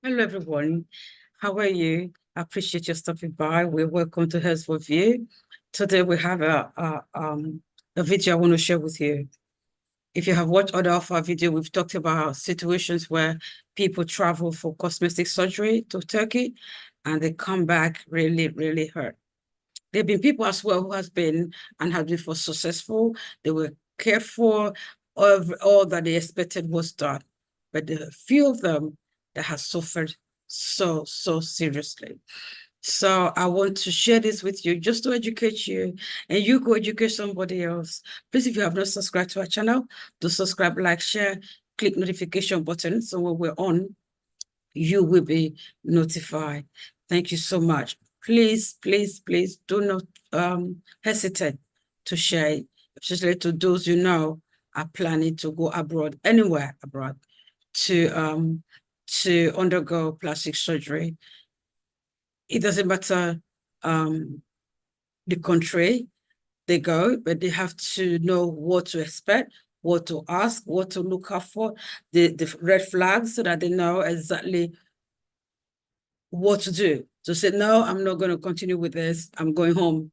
Hello, everyone. How are you? I appreciate you stopping by. We're welcome to Health Review. Today we have a video I want to share with you. If you have watched other of our video, we've talked about situations where people travel for cosmetic surgery to Turkey and they come back really, really hurt. There have been people as well who has been and have been for successful. They were cared for, all that they expected was done. But there are a few of them that has suffered so seriously. So I want to share this with you just to educate you and you go educate somebody else. Please, if you have not subscribed to our channel, do subscribe, like, share, click notification button. So when we're on, you will be notified. Thank you so much. Please do not hesitate to share, especially to those you know are planning to go abroad, anywhere abroad, to undergo plastic surgery. It doesn't matter the country they go, but they have to know what to expect, what to ask, what to look out for, the red flags, so that they know exactly what to do. To say, no, I'm not going to continue with this, I'm going home,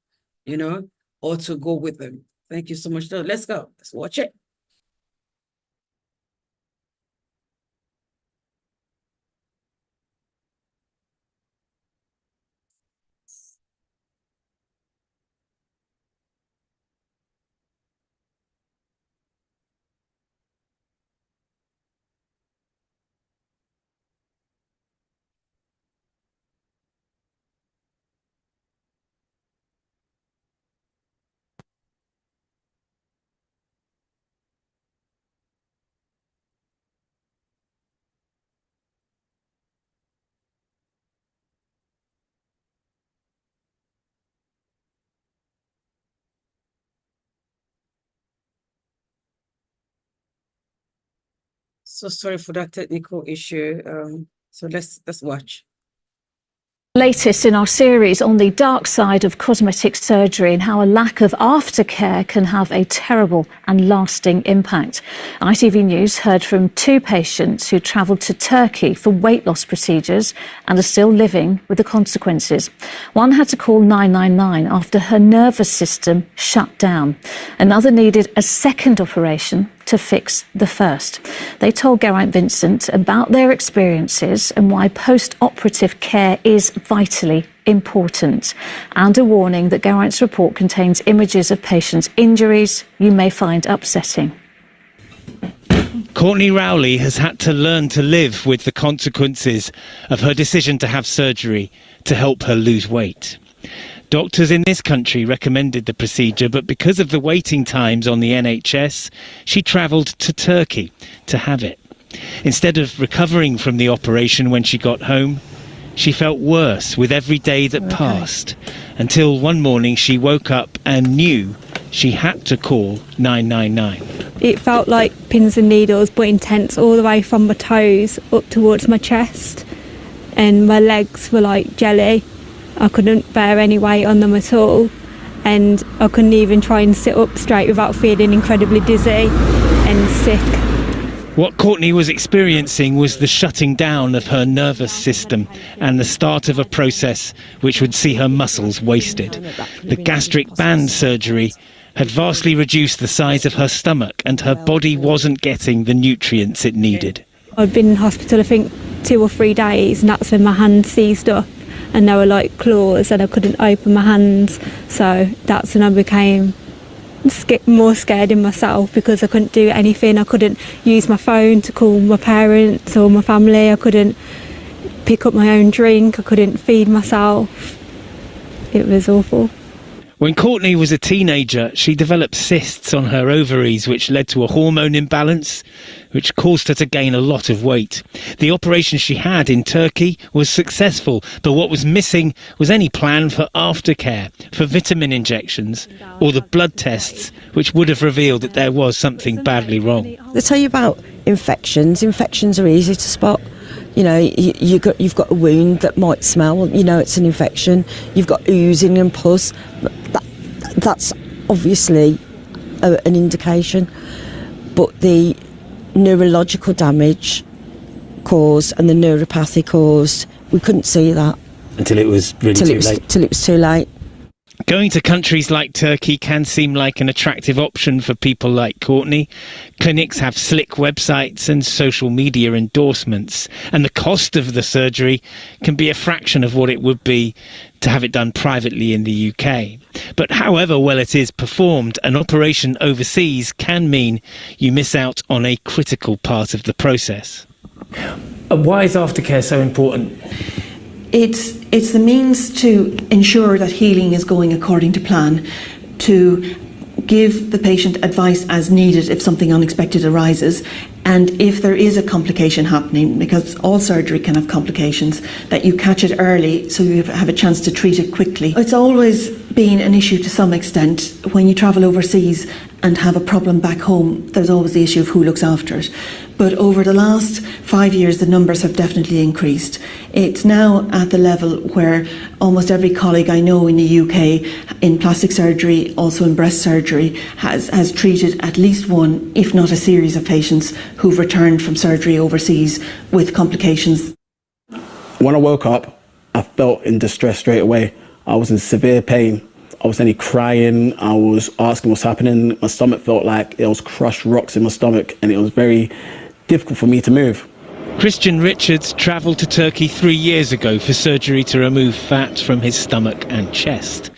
or to go with them. Thank you so much. So let's go. Let's watch it. So sorry for that technical issue. So let's watch. Latest in our series on the dark side of cosmetic surgery and how a lack of aftercare can have a terrible and lasting impact. ITV News heard from two patients who travelled to Turkey for weight loss procedures and are still living with the consequences. One had to call 999 after her nervous system shut down. Another needed a second operation to fix the first. They told Geraint Vincent about their experiences and why post-operative care is vitally important, and a warning that Geraint's report contains images of patients' injuries you may find upsetting. Courtney Rowley has had to learn to live with the consequences of her decision to have surgery to help her lose weight. Doctors in this country recommended the procedure, but because of the waiting times on the NHS, she travelled to Turkey to have it. Instead of recovering from the operation when she got home, she felt worse with every day that passed, until one morning she woke up and knew she had to call 999. It felt like pins and needles, but intense, all the way from my toes up towards my chest, and my legs were like jelly. I couldn't bear any weight on them at all, and I couldn't even try and sit up straight without feeling incredibly dizzy and sick. What Courtney was experiencing was the shutting down of her nervous system and the start of a process which would see her muscles wasted. The gastric band surgery had vastly reduced the size of her stomach, and her body wasn't getting the nutrients it needed. I'd been in hospital, I think, 2 or 3 days, and that's when my hands seized up. And they were like claws and I couldn't open my hands. So that's when I became more scared in myself, because I couldn't do anything. I couldn't use my phone to call my parents or my family. I couldn't pick up my own drink. I couldn't feed myself. It was awful. When Courtney was a teenager, she developed cysts on her ovaries, which led to a hormone imbalance, which caused her to gain a lot of weight. The operation she had in Turkey was successful, but what was missing was any plan for aftercare, for vitamin injections, or the blood tests, which would have revealed that there was something badly wrong. They tell you about infections. Infections are easy to spot. You've got a wound that might smell, it's an infection. You've got oozing and pus. That's obviously an indication. But the neurological damage caused and the neuropathy caused. We couldn't see that Until it was really too late. till it was too late. Going to countries like Turkey can seem like an attractive option for people like Courtney. Clinics have slick websites and social media endorsements, and the cost of the surgery can be a fraction of what it would be to have it done privately in the UK. But however well it is performed, an operation overseas can mean you miss out on a critical part of the process. Why is aftercare so important? It's the means to ensure that healing is going according to plan, to give the patient advice as needed if something unexpected arises, and if there is a complication happening, because all surgery can have complications, that you catch it early so you have a chance to treat it quickly. It's always been an issue to some extent. When you travel overseas and have a problem back home, there's always the issue of who looks after it. But over the last 5 years, the numbers have definitely increased. It's now at the level where almost every colleague I know in the UK in plastic surgery, also in breast surgery, has treated at least one, if not a series of patients who've returned from surgery overseas with complications. When I woke up, I felt in distress straight away. I was in severe pain. I was only crying. I was asking what's happening. My stomach felt like there was crushed rocks in my stomach, and it was very difficult for me to move. Christian Richards travelled to Turkey 3 years ago for surgery to remove fat from his stomach and chest.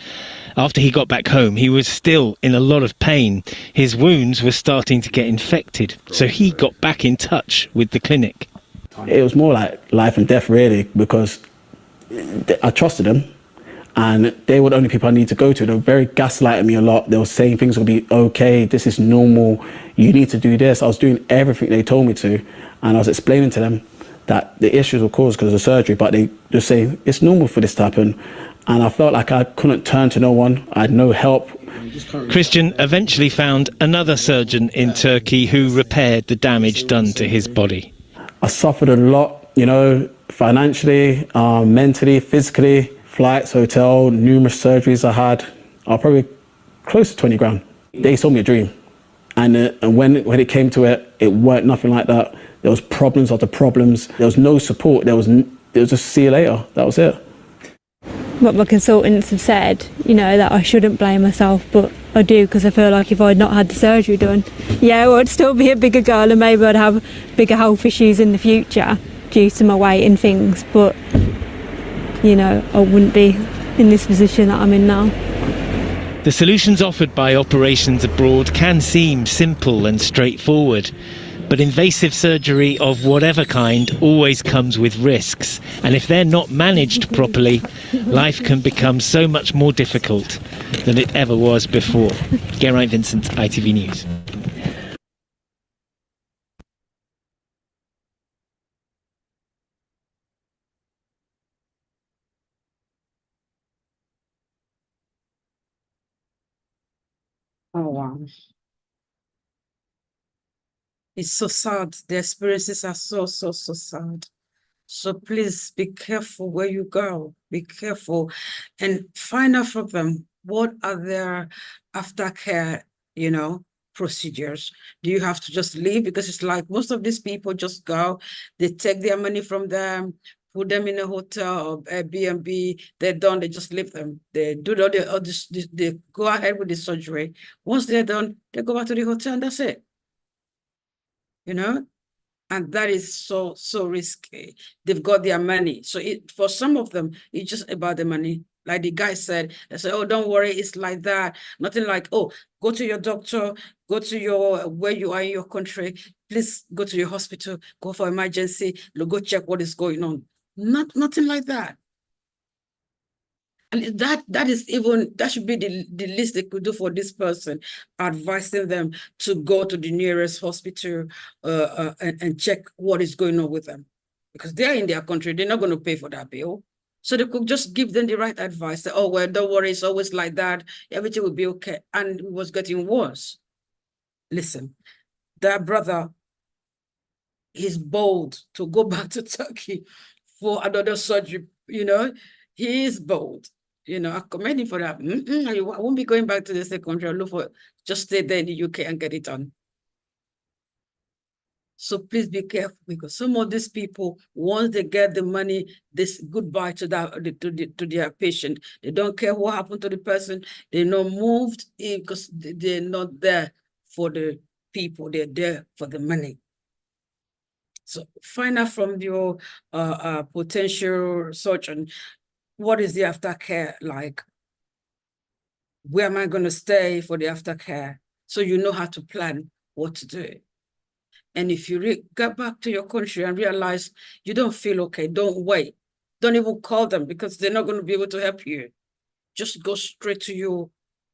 After he got back home, he was still in a lot of pain. His wounds were starting to get infected, so he got back in touch with the clinic. It was more like life and death, really, because I trusted them, and they were the only people I need to go to. They were very gaslighting me a lot. They were saying things will be okay, this is normal, you need to do this. I was doing everything they told me to, and I was explaining to them that the issues were caused because of the surgery, but they just say it's normal for this to happen. And I felt like I couldn't turn to no one. I had no help. Christian eventually found another surgeon in Turkey who repaired the damage done to his body. I suffered a lot, you know, financially, mentally, physically, flights, hotel, numerous surgeries I had. Probably close to 20 grand. They sold me a dream. And when it came to it, it weren't nothing like that. There was problems after problems. There was no support. There was just see you later. That was it. What my consultants have said, you know, that I shouldn't blame myself, but I do, because I feel like if I'd not had the surgery done, yeah, well, I'd still be a bigger girl and maybe I'd have bigger health issues in the future due to my weight and things, but, you know, I wouldn't be in this position that I'm in now. The solutions offered by operations abroad can seem simple and straightforward, but invasive surgery of whatever kind always comes with risks, and if they're not managed properly, life can become so much more difficult than it ever was before. Geraint Vincent, ITV News. Oh, wow. It's so sad. The experiences are so sad. So please be careful where you go. Be careful and find out from them what are their aftercare, procedures. Do you have to just leave? Because it's like most of these people just go, they take their money from them, put them in a hotel or Airbnb, they're done, they just leave them. They do all this, they go ahead with the surgery. Once they're done, they go back to the hotel and that's it. And that is so risky. They've got their money. So for some of them, it's just about the money. Like the guy said, they say, oh, don't worry, it's like that. Nothing like, oh, go to your doctor, go to where you are in your country, please go to your hospital, go for emergency, go check what is going on. Nothing like that. And that should be the least they could do for this person, advising them to go to the nearest hospital and check what is going on with them. Because they're in their country, they're not going to pay for that bill. So they could just give them the right advice. Say, oh, well, don't worry, it's always like that. Everything will be okay. And it was getting worse. Listen, that brother is bold to go back to Turkey for another surgery, he is bold. I commend him for that. I won't be going back to the same country. Just stay there in the UK and get it done. So please be careful, because some of these people, once they get the money, this goodbye to their patient. They don't care what happened to the person. They're not moved because they're not there for the people. They're there for the money. So find out from your potential surgeon, what is the aftercare like? Where am I going to stay for the aftercare? So you know how to plan what to do. And if you get back to your country and realize you don't feel okay, don't wait. Don't even call them, because they're not going to be able to help you. Just go straight to your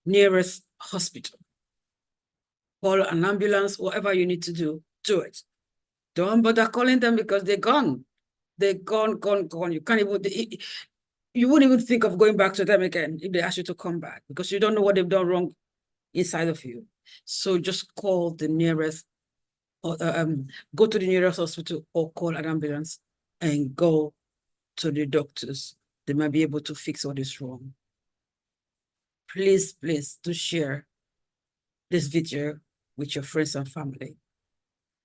nearest hospital. Call an ambulance, whatever you need to do it. Don't bother calling them, because they're gone. They're gone. You can't even, you wouldn't even think of going back to them again if they ask you to come back, because you don't know what they've done wrong inside of you. So just call the nearest, or go to the nearest hospital or call an ambulance and go to the doctors. They might be able to fix what is wrong. Please do share this video with your friends and family.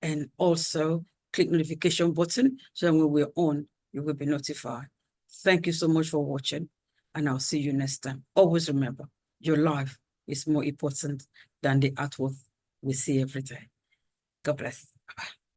And also click notification button, so that when we're on, you will be notified. Thank you so much for watching, and I'll see you next time. Always remember, your life is more important than the artwork we see every day. God bless. Bye-bye.